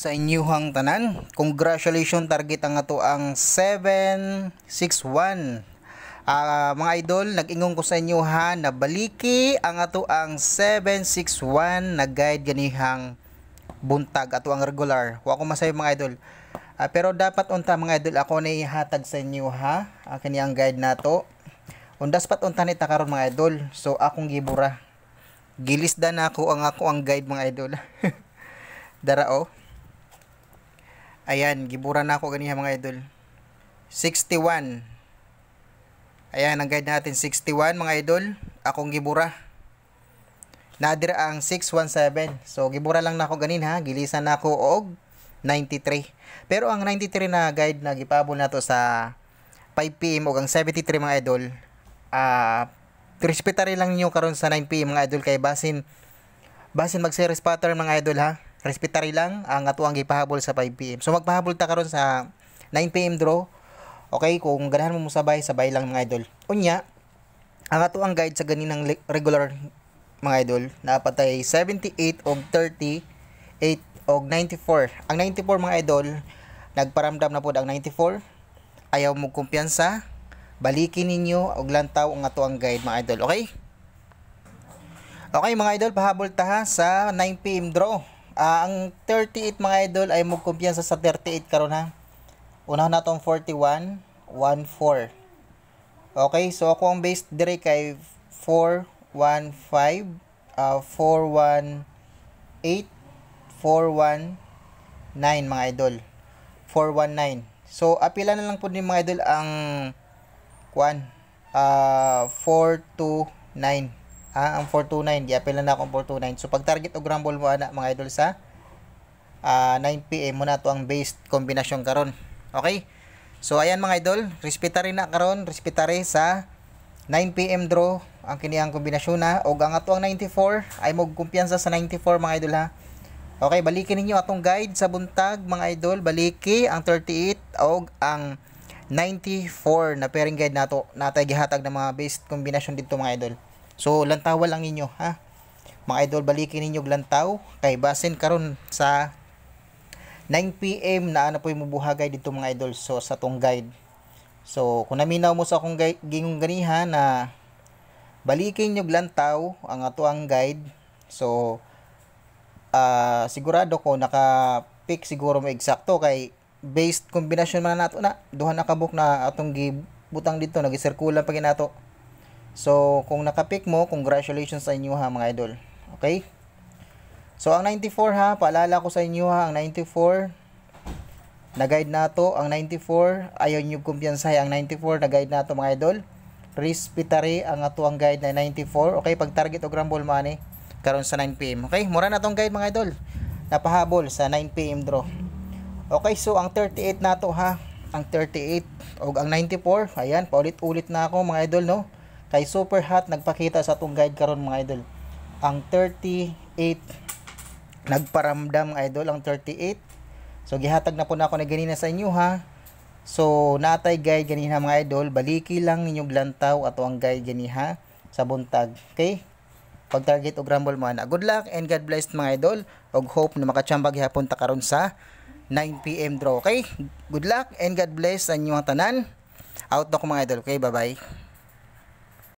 Sa inyuhang tanan, congratulations, target ang ato ang 761. Mga idol, nag-ingong ko sa inyo ha na baliki ang ato ang 761 na guide ganihang buntag ato ang regular. Wa ko masayo mga idol. Pero dapat unta mga idol ako na ihatag sa inyo ha. Kani ang guide nato. Undas pat unta ni ta karon mga idol. So akong gibura. Gilisda na ako ang guide mga idol. Dara oh. Ayan, gibura na ako ganiha mga idol. 61. Ayan, ang guide natin 61 mga idol. Akong gibura. Nadir ang 617. So gibura lang na ako ganin ha. Gilisan na ako og 93. Pero ang 93 na guide na gipabol nato sa 5 PM og ang 73 mga idol. Respetary lang niyo karon sa 9 PM mga idol kay basin mag-series pattern mga idol ha. Respetary lang ang atuang gipahabol sa 5 PM. So magpahabol ta karon sa 9 PM draw. Okay, kung ganahan mo sabay lang mga idol. Unya, ang atuang guide sa ganinang regular mga idol, napatay 78 og 38 og 94. Ang 94 mga idol, nagparamdam na pod ang 94. Ayaw mo kumpiyansa, balikin ninyo og lantaw ang atuang guide mga idol, okay? Okay mga idol, pahabol ta ha sa 9 PM draw. Ang 38 mga idol ay magkumpiyansa sa 38 karon ha. Unahan natong 41, 14. Okay, so ako ang base dire kay 415, 418, 419 mga idol. 419. So apila na lang po ni mga idol ang 429. Ang 429, giapil na ako ang 429. So pag target og rumble mo ana mga idol sa 9 PM mo na to ang based kombinasyon karon. Okay? So ayan mga idol, respetary na karon, respetary sa 9 PM draw ang kiniyang kombinasyon na og ang ato ang 94 ay mo kumpiyansa sa 94 mga idol ha. Okay, balikin ninyo atong guide sa buntag mga idol, baliki ang 38 og ang 94 na pairing guide nato natay gihatag ng mga based kombinasyon dito mga idol. So lantawa lang ninyo ha. Mga idol, balikin ninyo lantaw kay basin karon sa 9 PM na ano po yung mubuhagay dito mga idol. So sa tong guide. So kung naminaw mo sa akong gingong ganiha na balikin nyo lantaw ang ato ang guide. So sigurado ko naka-pick siguro mo eksakto kay based kombinasyon man nato na duha na kabuk na atong gibutang dito nagisirkulan pa ginato. So, kung nakapick mo, congratulations sa inyo ha mga idol. Okay? So, ang 94 ha, paalala ko sa inyo ha, ang 94, na-guide na to, ang 94, ayaw nyo kumpiyansa ang 94, na-guide na to mga idol. Respetary ang ato ang guide na 94. Okay, pag target o rumble money, karon sa 9 PM. Okay, mura na tong guide mga idol. Napahabol sa 9 PM draw. Okay, so ang 38 na to ha, ang 38, o ang 94, ayan, paulit-ulit na ako mga idol, no? Kay super hot nagpakita sa atong guide karon mga idol. Ang 38 nagparamdam mga idol ang 38. So gihatag na po na ako na ganina sa inyo ha. So natay guide ganina mga idol, baliki lang ninyong lantaw ato ang guide ganiha sa buntag. Okay? Pag target og rumble mo na. Good luck and God bless mga idol. Og hope na makachamba gihapon ta karon sa 9 PM draw. Okay? Good luck and God bless sa inyong tanan. Out na ko mga idol. Okay, bye-bye.